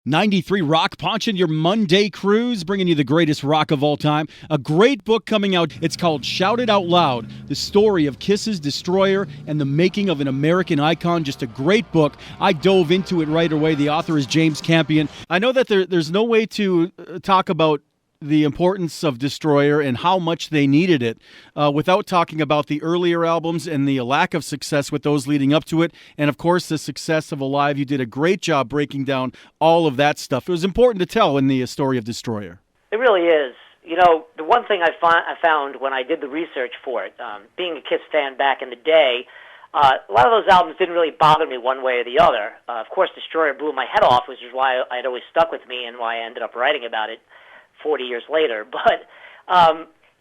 93 Rock, Ponch and your Monday cruise, bringing you the greatest rock of all time. A great book coming out. It's called Shout It Out Loud, the story of Kiss's Destroyer and the making of an American icon. Just a great book. I dove into it right away. The author is James Campion. I know that there's no way to talk about the importance of Destroyer and how much they needed it without talking about the earlier albums and the lack of success with those leading up to it. And, of course, the success of Alive. You did a great job breaking down all of that stuff. It was important to tell in the story of Destroyer. It really is. You know, the one thing I found when I did the research for it, being a Kiss fan back in the day, a lot of those albums didn't really bother me one way or the other. Of course, Destroyer blew my head off, which is why it always stuck with me and why I ended up writing about it 40 years later. But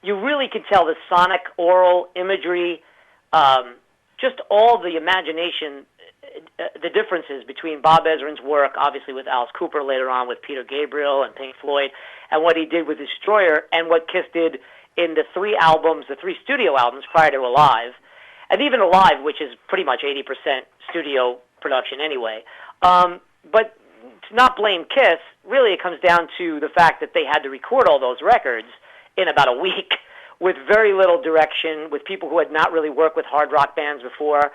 you really can tell the sonic, aural imagery, just all the imagination, the differences between Bob Ezrin's work, obviously with Alice Cooper later on with Peter Gabriel and Pink Floyd, and what he did with Destroyer, and what Kiss did in the three studio albums prior to Alive, and even Alive, which is pretty much 80% studio production anyway. But to not blame Kiss, really it comes down to the fact that they had to record all those records in about a week with very little direction, with people who had not really worked with hard rock bands before.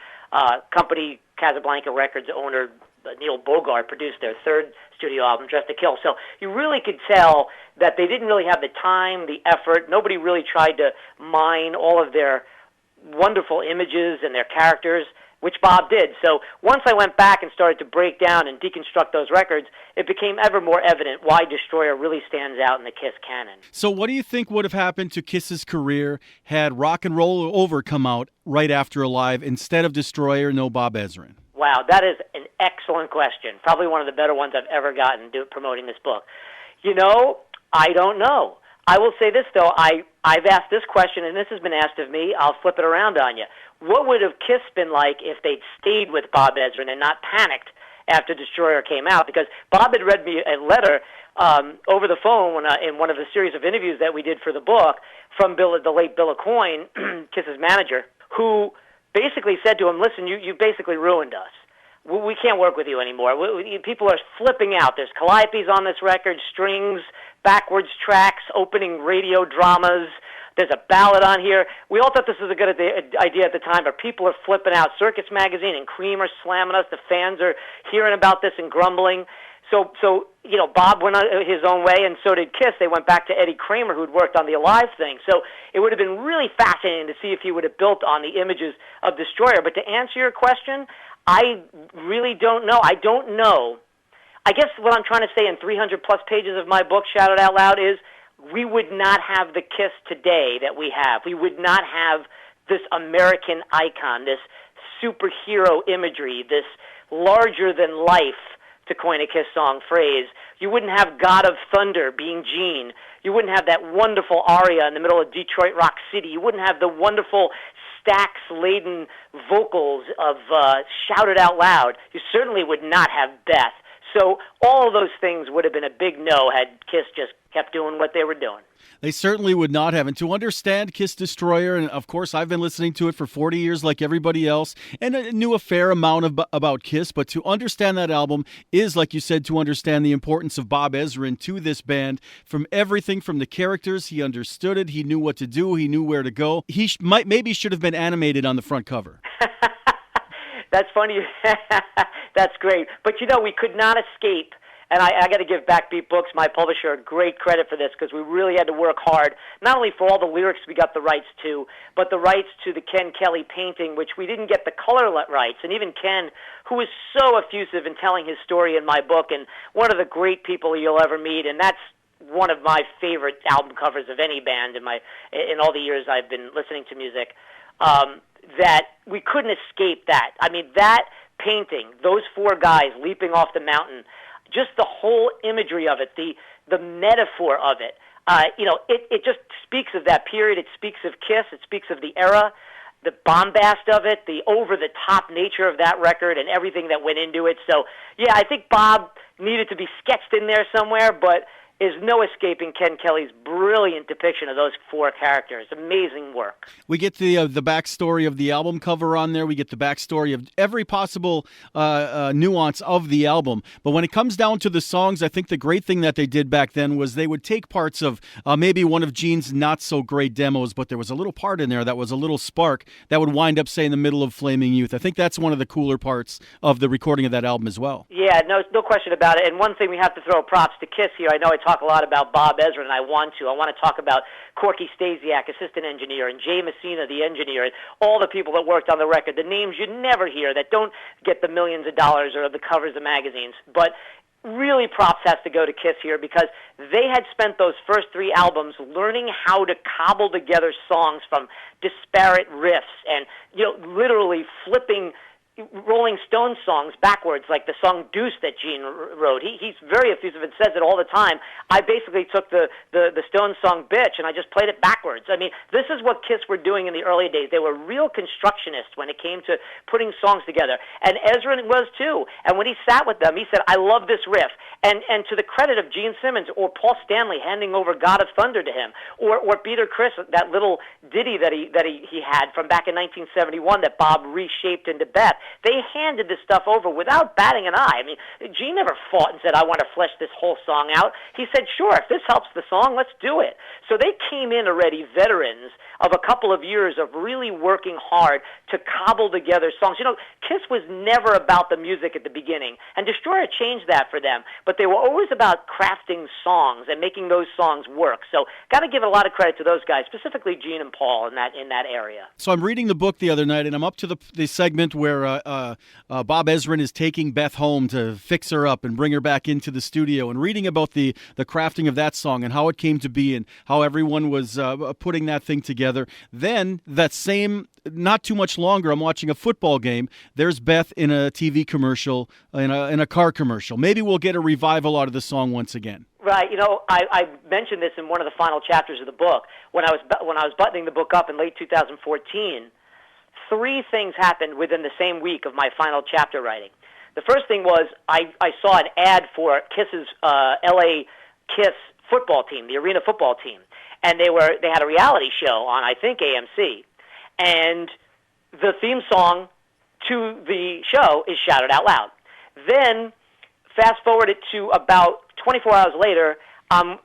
Company Casablanca Records owner Neil Bogart produced their third studio album, Dressed to Kill. So you really could tell that they didn't really have the time, the effort. Nobody really tried to mine all of their wonderful images and their characters, which Bob did. So once I went back and started to break down and deconstruct those records, it became ever more evident why Destroyer really stands out in the Kiss canon. So what do you think would have happened to Kiss's career had Rock and Roll Over come out right after Alive instead of Destroyer, no Bob Ezrin? Wow, that is an excellent question. Probably one of the better ones I've ever gotten promoting this book. You know, I don't know. I will say this, though. I've asked this question, and this has been asked of me. I'll flip it around on you. What would have Kiss been like if they'd stayed with Bob Ezrin and not panicked after Destroyer came out? Because Bob had read me a letter over the phone in one of the series of interviews that we did for the book from the late Bill Aucoin, Kiss's manager, who basically said to him, listen, you basically ruined us. We can't work with you anymore. People are flipping out. There's calipes on this record, strings, backwards tracks, opening radio dramas. There's a ballad on here. We all thought this was a good idea at the time, but people are flipping out. Circus Magazine and Cream are slamming us. The fans are hearing about this and grumbling. So you know, Bob went his own way, and so did Kiss. They went back to Eddie Kramer, who'd worked on the Alive thing. So it would have been really fascinating to see if he would have built on the images of Destroyer. But to answer your question, I really don't know. I don't know. I guess what I'm trying to say in 300-plus pages of my book, Shout It Out Loud, is we would not have the Kiss today that we have. We would not have this American icon, this superhero imagery, this larger-than-life, to coin a Kiss song phrase. You wouldn't have God of Thunder being Gene. You wouldn't have that wonderful aria in the middle of Detroit Rock City. You wouldn't have the wonderful Stax-laden vocals of Shout It Out Loud. You certainly would not have Beth. So all of those things would have been a big no had Kiss just kept doing what they were doing. They certainly would not have. And to understand Kiss Destroyer, and of course I've been listening to it for 40 years like everybody else, and I knew a fair amount about Kiss, but to understand that album is, like you said, to understand the importance of Bob Ezrin to this band. From everything from the characters, he understood it, he knew what to do, he knew where to go. He maybe should have been animated on the front cover. That's funny. That's great. But, you know, we could not escape, and I got to give Backbeat Books, my publisher, great credit for this because we really had to work hard, not only for all the lyrics we got the rights to, but the rights to the Ken Kelly painting, which we didn't get the color rights. And even Ken, who is so effusive in telling his story in my book, and one of the great people you'll ever meet, and that's one of my favorite album covers of any band in all the years I've been listening to music, that we couldn't escape that. I mean, that painting, those four guys leaping off the mountain, just the whole imagery of it, the metaphor of it, it just speaks of that period. It speaks of Kiss. It speaks of the era, the bombast of it, the over-the-top nature of that record and everything that went into it. So, yeah, I think Bob needed to be sketched in there somewhere, but is no escaping Ken Kelly's brilliant depiction of those four characters. Amazing work. We get the backstory of the album cover on there. We get the backstory of every possible nuance of the album. But when it comes down to the songs, I think the great thing that they did back then was they would take parts of maybe one of Gene's not-so-great demos, but there was a little part in there that was a little spark that would wind up, say, in the middle of Flaming Youth. I think that's one of the cooler parts of the recording of that album as well. Yeah, no question about it. And one thing we have to throw props to Kiss here. I know I talk a lot about Bob Ezrin, and I want to talk about Corky Stasiak, assistant engineer, and Jay Messina, the engineer, and all the people that worked on the record, the names you never hear that don't get the millions of dollars or the covers of magazines. But really props has to go to Kiss here because they had spent those first three albums learning how to cobble together songs from disparate riffs and, literally flipping Rolling Stones songs backwards, like the song Deuce that Gene wrote. He's very effusive and says it all the time. I basically took the Stones song Bitch and I just played it backwards. I mean, this is what Kiss were doing in the early days. They were real constructionists when it came to putting songs together. And Ezrin was too. And when he sat with them, he said, I love this riff. And to the credit of Gene Simmons or Paul Stanley handing over God of Thunder to him, or Peter Criss, that little ditty that he had from back in 1971 that Bob reshaped into Beth, they handed this stuff over without batting an eye. I mean, Gene never fought and said, I want to flesh this whole song out. He said, sure, if this helps the song, let's do it. So they came in already veterans of a couple of years of really working hard to cobble together songs. Kiss was never about the music at the beginning, and Destroyer changed that for them, but they were always about crafting songs and making those songs work. So got to give a lot of credit to those guys, specifically Gene and Paul in that area. So I'm reading the book the other night, and I'm up to the segment where Bob Ezrin is taking Beth home to fix her up and bring her back into the studio, and reading about the crafting of that song and how it came to be and how everyone was putting that thing together. Then that same, not too much longer, I'm watching a football game. There's Beth in a TV commercial, in a car commercial. Maybe we'll get a revival out of the song once again. Right. I mentioned this in one of the final chapters of the book. When I was buttoning the book up in late 2014, three things happened within the same week of my final chapter writing. The first thing was I saw an ad for Kiss's L.A. Kiss football team, the arena football team, and they had a reality show on, I think, AMC, and the theme song to the show is Shout It Out Loud. Then, fast forward it to about 24 hours later, I'm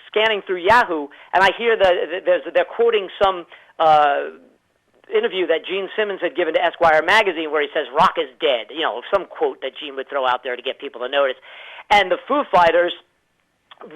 scanning through Yahoo, and I hear they're quoting some interview that Gene Simmons had given to Esquire magazine where he says, rock is dead, some quote that Gene would throw out there to get people to notice. And the Foo Fighters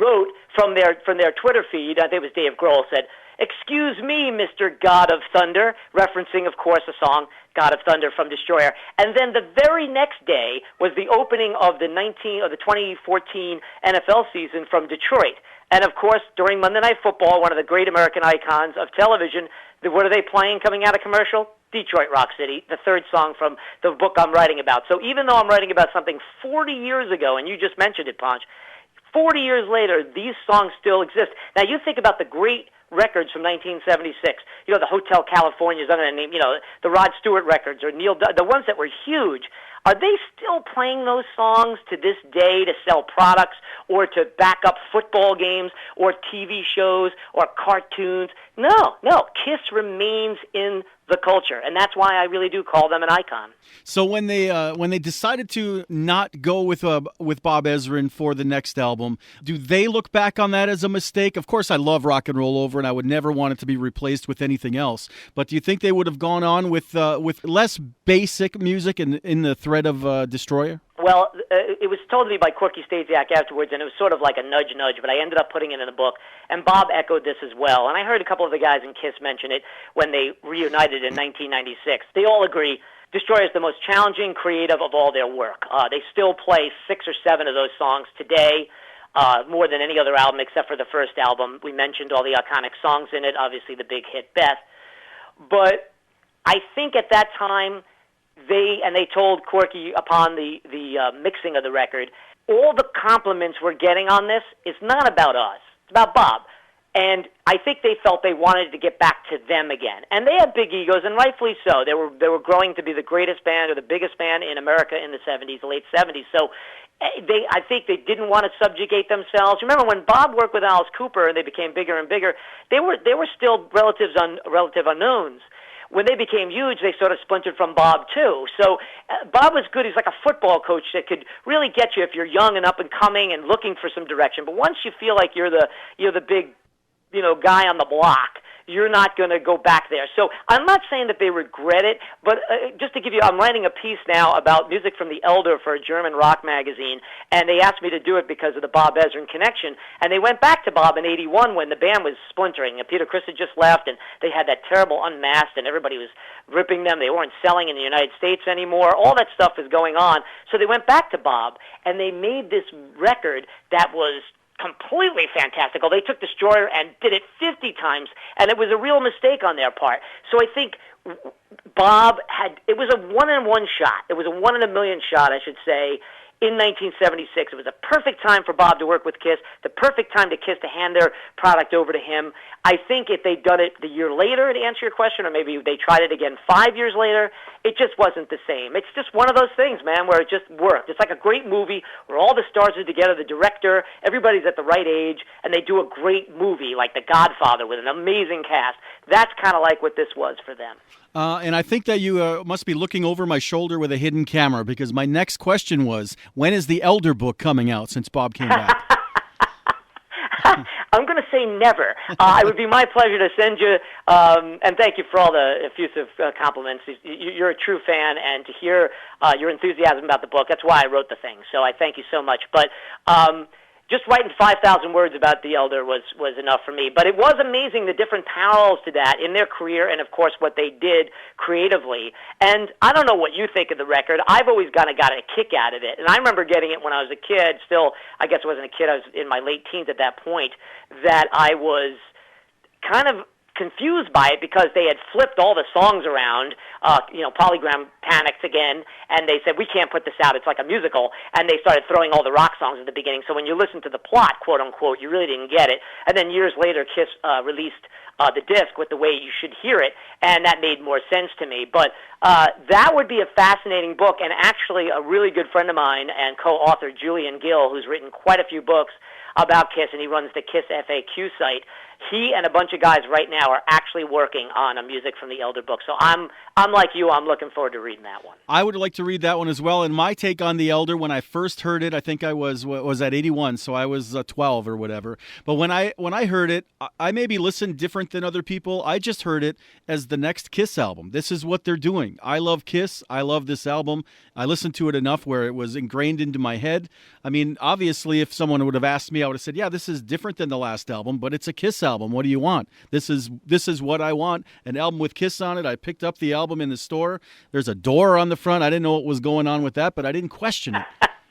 wrote from their Twitter feed, I think it was Dave Grohl, said, excuse me, Mr. God of Thunder, referencing, of course, the song God of Thunder from Destroyer. And then the very next day was the opening of the 2014 NFL season from Detroit. And, of course, during Monday Night Football, one of the great American icons of television, what are they playing coming out of commercial? Detroit Rock City, the third song from the book I'm writing about. So even though I'm writing about something 40 years ago, and you just mentioned it, Ponch, 40 years later, these songs still exist. Now, you think about the great records from 1976, the Hotel California's under the name, the Rod Stewart records, or the ones that were huge. Are they still playing those songs to this day to sell products or to back up football games or TV shows or cartoons? No. Kiss remains in the culture, and that's why I really do call them an icon. So when they decided to not go with Bob Ezrin for the next album, do they look back on that as a mistake? Of course, I love Rock and Roll Over, and I would never want it to be replaced with anything else. But do you think they would have gone on with less basic music in the thread of Destroyer? Well, it was told to me by Corky Stasiak afterwards, and it was sort of like a nudge, but I ended up putting it in the book. And Bob echoed this as well. And I heard a couple of the guys in Kiss mention it when they reunited in 1996. They all agree Destroyer is the most challenging, creative of all their work. They still play 6 or 7 of those songs today, more than any other album except for the first album. We mentioned all the iconic songs in it, obviously the big hit Beth. But I think at that time, they told Corky upon the mixing of the record, all the compliments we're getting on this is not about us. It's about Bob. And I think they felt they wanted to get back to them again. And they had big egos, and rightfully so. They were growing to be the greatest band or the biggest band in America in the 70s, the late 70s. So I think they didn't want to subjugate themselves. Remember when Bob worked with Alice Cooper and they became bigger and bigger, they were still relative unknowns. When they became huge, they sort of splintered from Bob too. So Bob was good. He's like a football coach that could really get you if you're young and up and coming and looking for some direction. But once you feel like you're the big, guy on the block, you're not going to go back there. So I'm not saying that they regret it, but just to give you, I'm writing a piece now about music from the Elder for a German rock magazine, and they asked me to do it because of the Bob Ezrin connection. And they went back to Bob in '81 when the band was splintering. And Peter Criss had just left, and they had that terrible Unmasked, and everybody was ripping them. They weren't selling in the United States anymore. All that stuff was going on. So they went back to Bob, and they made this record that was completely fantastical. They took Destroyer and did it 50 times, and it was a real mistake on their part. So I think Bob it was a one-in-one shot. It was a one-in-a-million shot, I should say, in 1976. It was a perfect time for Bob to work with Kiss, the perfect time to Kiss to hand their product over to him. I think if they'd done it the year later, to answer your question, or maybe they tried it again 5 years later, it just wasn't the same. It's just one of those things, man, where it just worked. It's like a great movie where all the stars are together, the director, everybody's at the right age, and they do a great movie like The Godfather with an amazing cast. That's kind of like what this was for them. And I think that you must be looking over my shoulder with a hidden camera, because my next question was, when is the Elder book coming out since Bob came back? I'm going to say never. It would be my pleasure to send you, and thank you for all the effusive compliments. You're a true fan, and to hear your enthusiasm about the book, that's why I wrote the thing. So I thank you so much. But just writing 5,000 words about the Elder was enough for me. But it was amazing the different parallels to that in their career and, of course, what they did creatively. And I don't know what you think of the record. I've always kind of got a kick out of it. And I remember getting it when I was a kid. Still, I guess I wasn't a kid. I was in my late teens at that point, that I was kind of confused by it because they had flipped all the songs around. Polygram panicked again, and they said, we can't put this out, it's like a musical, and they started throwing all the rock songs at the beginning. So when you listen to the plot, quote unquote, you really didn't get it. And then years later, Kiss released the disc with the way you should hear it, and that made more sense to me. But that would be a fascinating book, and actually a really good friend of mine and co-author, Julian Gill, who's written quite a few books about Kiss, and he runs the Kiss FAQ site. He and a bunch of guys right now are actually working on a music from the Elder book. So I'm like you. I'm looking forward to reading that one. I would like to read that one as well. And my take on the Elder, when I first heard it, I think I was at 81, so I was 12 or whatever. But when I heard it, I maybe listened different than other people. I just heard it as the next Kiss album. This is what they're doing. I love Kiss. I love this album. I listened to it enough where it was ingrained into my head. I mean, obviously, if someone would have asked me, I would have said, yeah, this is different than the last album, but it's a Kiss album. What do you want? This is what I want, an album with Kiss on it. I picked up the album in the store. There's a door on the front. I didn't know what was going on with that, but I didn't question it.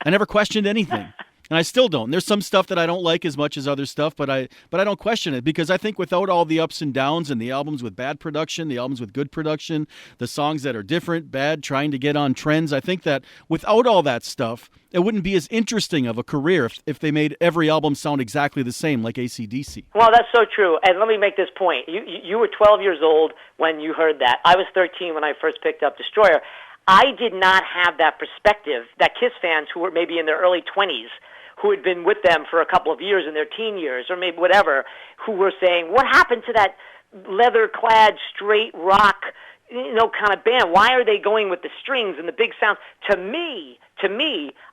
I never questioned anything. And I still don't. There's some stuff that I don't like as much as other stuff, but I don't question it, because I think without all the ups and downs and the albums with bad production, the albums with good production, the songs that are different, bad, trying to get on trends, I think that without all that stuff, it wouldn't be as interesting of a career if they made every album sound exactly the same, like AC/DC. Well, that's so true. And let me make this point. You were 12 years old when you heard that. I was 13 when I first picked up Destroyer. I did not have that perspective that Kiss fans who were maybe in their early 20s, who had been with them for a couple of years in their teen years, or maybe whatever, who were saying, what happened to that leather-clad, straight rock, kind of band? Why are they going with the strings and the big sounds? To me,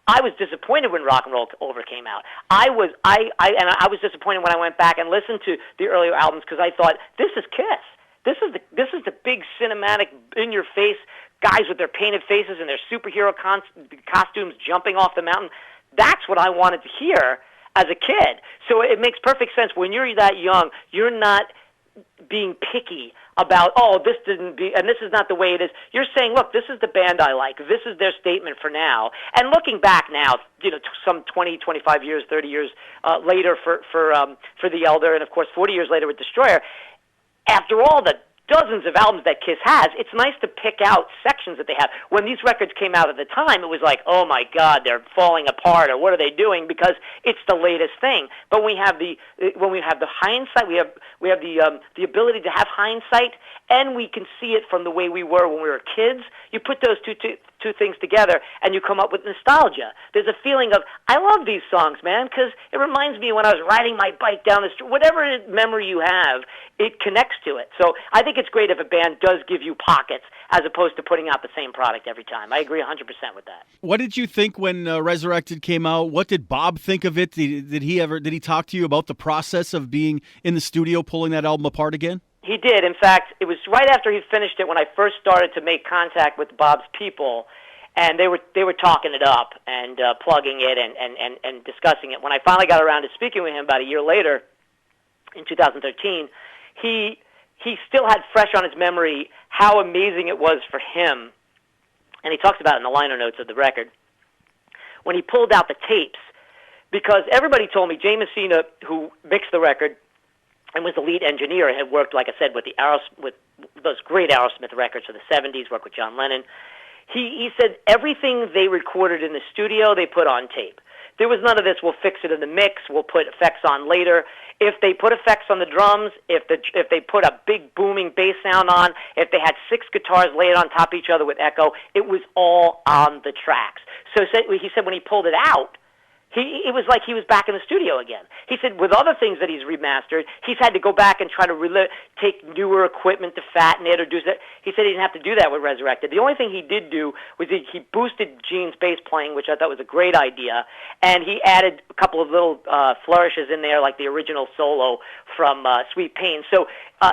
I was disappointed when Rock and Roll Over came out. I was disappointed when I went back and listened to the earlier albums, because I thought, this is Kiss. This is the big cinematic, in-your-face guys with their painted faces and their superhero costumes jumping off the mountain. That's what I wanted to hear as a kid. So it makes perfect sense. When you're that young, you're not being picky about, this is not the way it is. You're saying, look, this is the band I like. This is their statement for now. And looking back now, some 20, 25 years, 30 years later for the Elder, and of course 40 years later with Destroyer, after all the dozens of albums that Kiss has, it's nice to pick out sections that they have. When these records came out at the time, it was like, oh my God, they're falling apart, or what are they doing? Because it's the latest thing. But when we have the hindsight, we have the ability to have hindsight, and we can see it from the way we were when we were kids. You put those two things together, and you come up with nostalgia. There's a feeling of, I love these songs, man, because it reminds me when I was riding my bike down the street. Whatever memory you have, it connects to it. So I think it's great if a band does give you pockets as opposed to putting out the same product every time. I agree 100% with that. What did you think when Resurrected came out? What did Bob think of it? Did he talk to you about the process of being in the studio pulling that album apart again? He did. In fact, it was right after he finished it when I first started to make contact with Bob's people, and they were talking it up and plugging it and discussing it. When I finally got around to speaking with him about a year later, in 2013, he still had fresh on his memory how amazing it was for him, and he talks about it in the liner notes of the record, when he pulled out the tapes, because everybody told me, Jay Messina, who mixed the record, and was the lead engineer and had worked, like I said, with with those great Aerosmith records for the 70s, worked with John Lennon. He said everything they recorded in the studio, they put on tape. There was none of this, we'll fix it in the mix, we'll put effects on later. If they put effects on the drums, if they put a big booming bass sound on, if they had 6 guitars laid on top of each other with echo, it was all on the tracks. So he said when he pulled it out, it was like he was back in the studio again. He said with other things that he's remastered, he's had to go back and try to take newer equipment to fatten it or do that. He said he didn't have to do that with Resurrected. The only thing he did do was he boosted Gene's bass playing, which I thought was a great idea, and he added a couple of little flourishes in there, like the original solo from Sweet Pain. So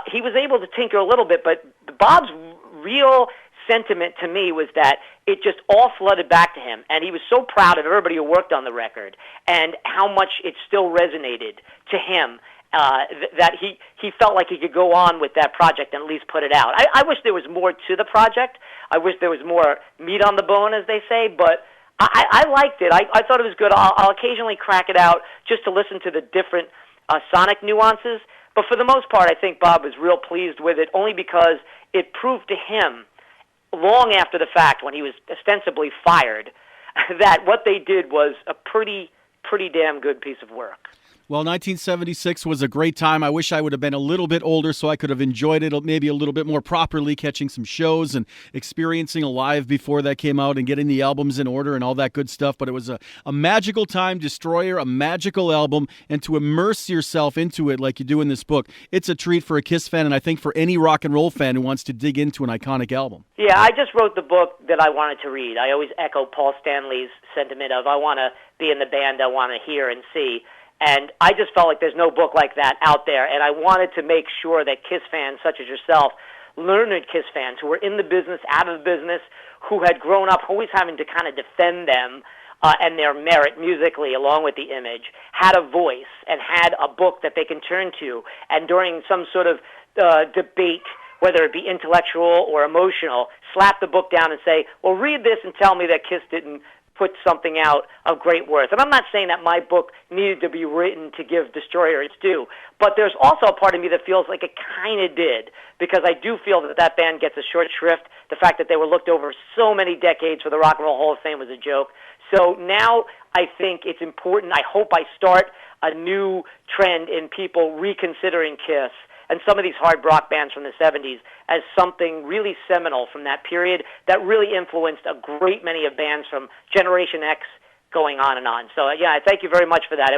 he was able to tinker a little bit, but Bob's real sentiment to me was that it just all flooded back to him, and he was so proud of everybody who worked on the record and how much it still resonated to him that he felt like he could go on with that project and at least put it out. I wish there was more to the project. I wish there was more meat on the bone, as they say, but I liked it. I thought it was good. I'll occasionally crack it out just to listen to the different sonic nuances, but for the most part, I think Bob was real pleased with it, only because it proved to him long after the fact, when he was ostensibly fired, that what they did was a pretty damn good piece of work. Well, 1976 was a great time. I wish I would have been a little bit older so I could have enjoyed it maybe a little bit more properly, catching some shows and experiencing a live before that came out and getting the albums in order and all that good stuff. But it was a magical time, Destroyer, a magical album, and to immerse yourself into it like you do in this book, it's a treat for a Kiss fan, and I think for any rock and roll fan who wants to dig into an iconic album. Yeah, I just wrote the book that I wanted to read. I always echo Paul Stanley's sentiment of, I want to be in the band I want to hear and see. And I just felt like there's no book like that out there, and I wanted to make sure that Kiss fans such as yourself, learned Kiss fans who were in the business, out of the business, who had grown up always having to kind of defend them and their merit musically along with the image, had a voice and had a book that they can turn to, and during some sort of debate, whether it be intellectual or emotional, slap the book down and say, well, read this and tell me that Kiss didn't put something out of great worth. And I'm not saying that my book needed to be written to give Destroyer its due, but there's also a part of me that feels like it kind of did, because I do feel that that band gets a short shrift. The fact that they were looked over so many decades for the Rock and Roll Hall of Fame was a joke. So now I think it's important. I hope I start a new trend in people reconsidering Kiss and some of these hard rock bands from the 70s as something really seminal from that period that really influenced a great many of bands from Generation X going on and on. So, yeah, I thank you very much for that.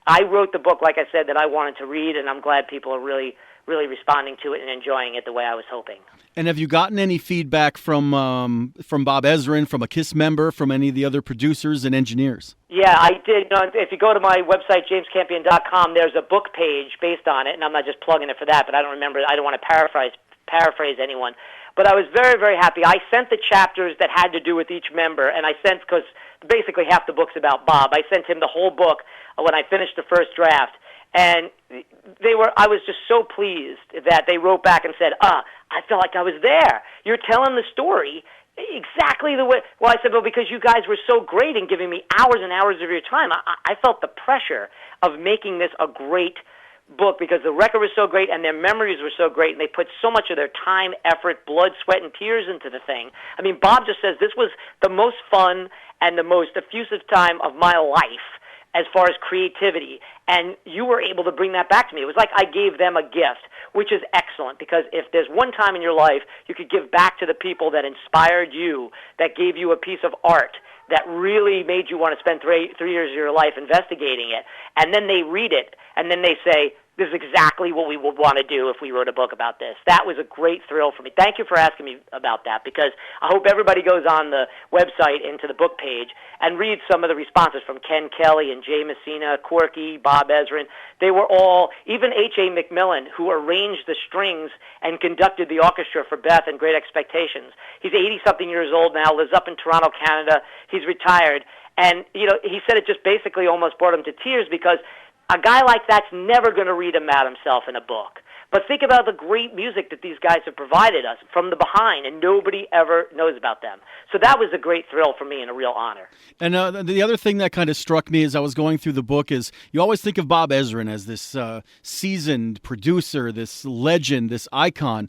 I wrote the book, like I said, that I wanted to read, and I'm glad people are really responding to it and enjoying it the way I was hoping. And have you gotten any feedback from Bob Ezrin, from a Kiss member, from any of the other producers and engineers? Yeah, I did. If you go to my website, jamescampion.com, there's a book page based on it, and I'm not just plugging it for that, but I don't remember. I don't want to paraphrase anyone. But I was very, very happy. I sent the chapters that had to do with each member, and I sent, because basically half the book's about Bob, I sent him the whole book when I finished the first draft. And I was just so pleased that they wrote back and said, I felt like I was there. You're telling the story exactly the way. Well, I said, well, because you guys were so great in giving me hours and hours of your time. I felt the pressure of making this a great book because the record was so great and their memories were so great, and they put so much of their time, effort, blood, sweat, and tears into the thing. I mean, Bob just says this was the most fun and the most effusive time of my life. as far as creativity, and you were able to bring that back to me. It was like I gave them a gift, which is excellent, because if there's one time in your life you could give back to the people that inspired you, that gave you a piece of art, that really made you want to spend 3 years of your life investigating it, and then they read it, and then they say, this is exactly what we would want to do if we wrote a book about this. That was a great thrill for me. Thank you for asking me about that, because I hope everybody goes on the website into the book page and reads some of the responses from Ken Kelly and Jay Messina, Corky, Bob Ezrin. They were all, even H.A. McMillan, who arranged the strings and conducted the orchestra for Beth and Great Expectations. He's 80-something years old now, lives up in Toronto, Canada. He's retired. And, you know, he said it just basically almost brought him to tears, because a guy like that's never going to read about himself in a book. But think about the great music that these guys have provided us from the behind, and nobody ever knows about them. So that was a great thrill for me and a real honor. And the other thing that kind of struck me as I was going through the book is you always think of Bob Ezrin as this seasoned producer, this legend, this icon.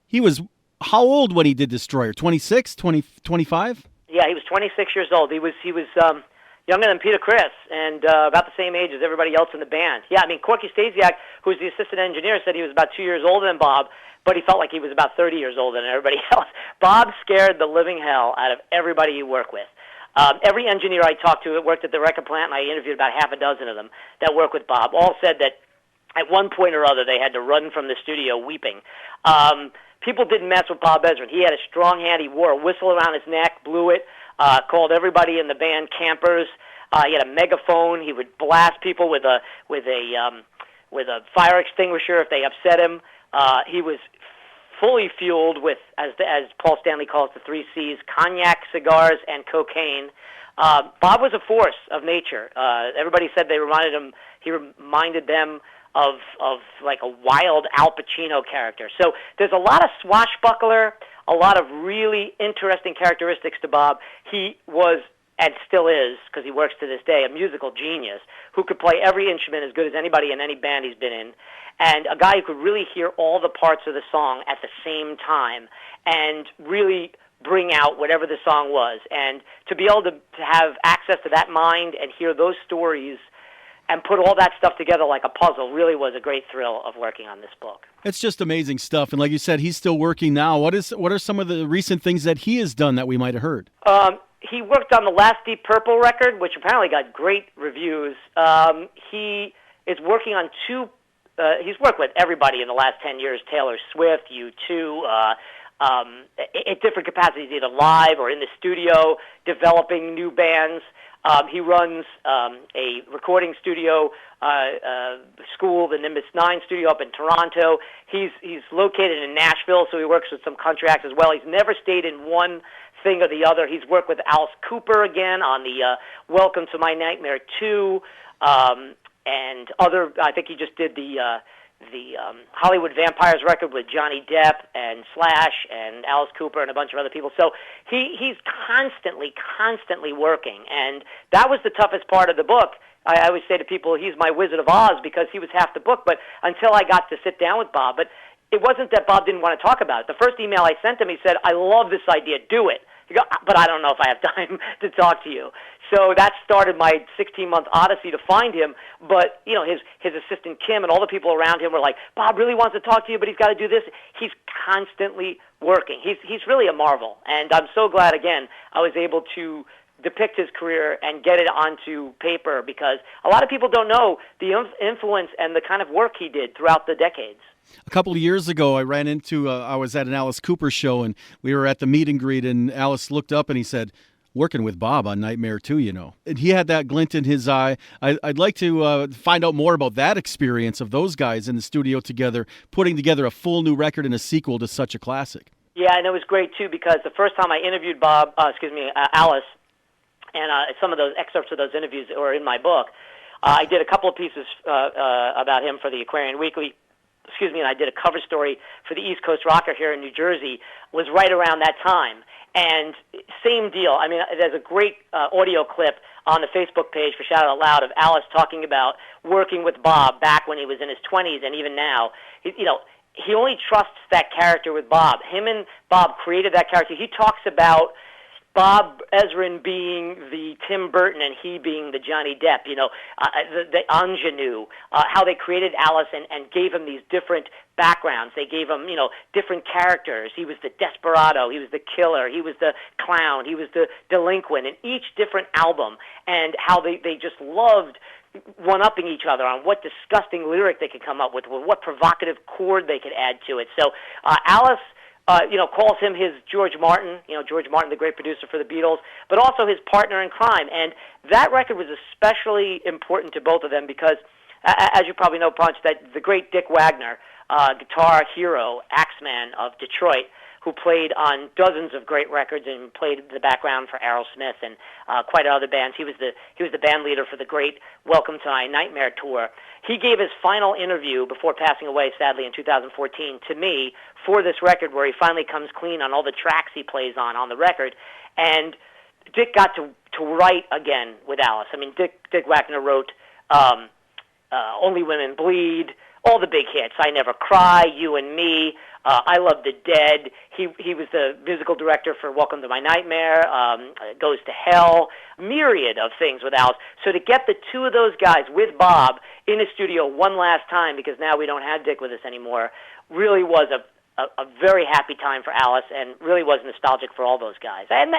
He was how old when he did Destroyer? 26, 20, 25? Yeah, he was 26 years old. He was younger than Peter Criss, and about the same age as everybody else in the band. Yeah, I mean, Corky Stasiak, who's the assistant engineer, said he was about 2 years older than Bob, but he felt like he was about 30 years older than everybody else. Bob scared the living hell out of everybody you work with. Every engineer I talked to that worked at the record plant, and I interviewed about half a dozen of them that work with Bob, all said that at one point or other they had to run from the studio weeping. People didn't mess with Bob Ezrin. He had a strong hand. He wore a whistle around his neck, blew it, called everybody in the band campers. He had a megaphone. He would blast people with a fire extinguisher if they upset him. He was fully fueled with, as Paul Stanley calls the 3 C's, cognac, cigars, and cocaine. Bob was a force of nature. Everybody said he reminded them of like a wild Al Pacino character. So there's a lot of swashbuckler, a lot of really interesting characteristics to Bob. He was, and still is, because he works to this day, a musical genius who could play every instrument as good as anybody in any band he's been in, and a guy who could really hear all the parts of the song at the same time and really bring out whatever the song was. And to be able to have access to that mind and hear those stories and put all that stuff together like a puzzle really was a great thrill of working on this book. It's just amazing stuff. And like you said, he's still working now. What are some of the recent things that he has done that we might have heard? He worked on the last Deep Purple record, which apparently got great reviews. He is working on he's worked with everybody in the last 10 years, Taylor Swift, U2, at different capacities, either live or in the studio, developing new bands. He runs a recording studio school, the Nimbus 9 studio up in Toronto. He's located in Nashville, so he works with some country acts as well. He's never stayed in one thing or the other. He's worked with Alice Cooper again on the Welcome to My Nightmare 2, and other. I think he just did the Hollywood Vampires record with Johnny Depp and Slash and Alice Cooper and a bunch of other people. So he's constantly working, and that was the toughest part of the book. I always say to people, he's my Wizard of Oz, because he was half the book, but until I got to sit down with Bob. But it wasn't that Bob didn't want to talk about it. The first email I sent him, he said, I love this idea, do it. He goes, but I don't know if I have time to talk to you. So that started my 16-month odyssey to find him. But, you know, his assistant Kim and all the people around him were like, Bob really wants to talk to you, but he's got to do this. He's constantly working. He's really a marvel. And I'm so glad, again, I was able to depict his career and get it onto paper, because a lot of people don't know the influence and the kind of work he did throughout the decades. A couple of years ago, I ran into, I was at an Alice Cooper show, and we were at the meet and greet, and Alice looked up and he said, working with Bob on Nightmare 2, you know. And he had that glint in his eye. I'd like to find out more about that experience of those guys in the studio together, putting together a full new record and a sequel to such a classic. Yeah, and it was great, too, because the first time I interviewed Alice, and some of those excerpts of those interviews are in my book, I did a couple of pieces about him for the Aquarian Weekly, and I did a cover story for the East Coast Rocker here in New Jersey, was right around that time. And same deal. I mean, there's a great audio clip on the Facebook page for Shout It Out Loud of Alice talking about working with Bob back when he was in his 20s and even now. He only trusts that character with Bob. Him and Bob created that character. He talks about Bob Ezrin being the Tim Burton and he being the Johnny Depp, the ingenue, how they created Alice and gave him these different backgrounds. They gave him, different characters. He was the desperado, he was the killer, he was the clown, he was the delinquent in each different album, and how they just loved one-upping each other on what disgusting lyric they could come up with, what provocative chord they could add to it. So Alice calls him his George Martin, George Martin, the great producer for the Beatles, but also his partner in crime. And that record was especially important to both of them because, as you probably know, Ponch, that the great Dick Wagner, guitar hero, Axeman of Detroit, who played on dozens of great records and played the background for Aerosmith and quite other bands. He was the band leader for the great Welcome to My Nightmare tour. He gave his final interview before passing away, sadly, in 2014 to me for this record, where he finally comes clean on all the tracks he plays on the record. And Dick got to write again with Alice. I mean, Dick Wagner wrote Only Women Bleed, all the big hits, I Never Cry, You and Me, I Love the Dead. He was the musical director for Welcome to My Nightmare, Goes to Hell, myriad of things with Alice. So to get the two of those guys with Bob in the studio one last time, because now we don't have Dick with us anymore, really was a very happy time for Alice, and really was nostalgic for all those guys. And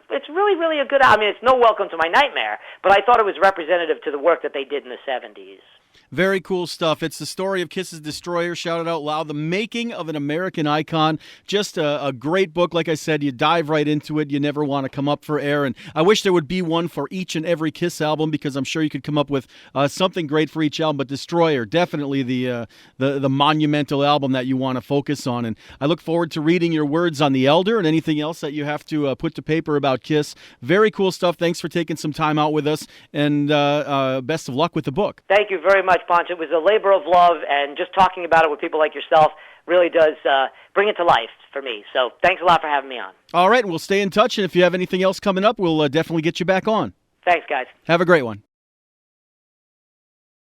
it's really, really a good, it's no Welcome to My Nightmare, but I thought it was representative to the work that they did in the 70s. Very cool stuff. It's the story of Kiss's Destroyer, Shout It Out Loud, the making of an American icon. Just a great book. Like I said, you dive right into it. You never want to come up for air. And I wish there would be one for each and every Kiss album, because I'm sure you could come up with something great for each album. But Destroyer, definitely the monumental album that you want to focus on. And I look forward to reading your words on The Elder and anything else that you have to put to paper about Kiss. Very cool stuff. Thanks for taking some time out with us. And best of luck with the book. Thank you very much, Ponch. It was a labor of love, and just talking about it with people like yourself really does bring it to life for me. So thanks a lot for having me on. All right, we'll stay in touch, and if you have anything else coming up, we'll definitely get you back on. Thanks, guys. Have a great one.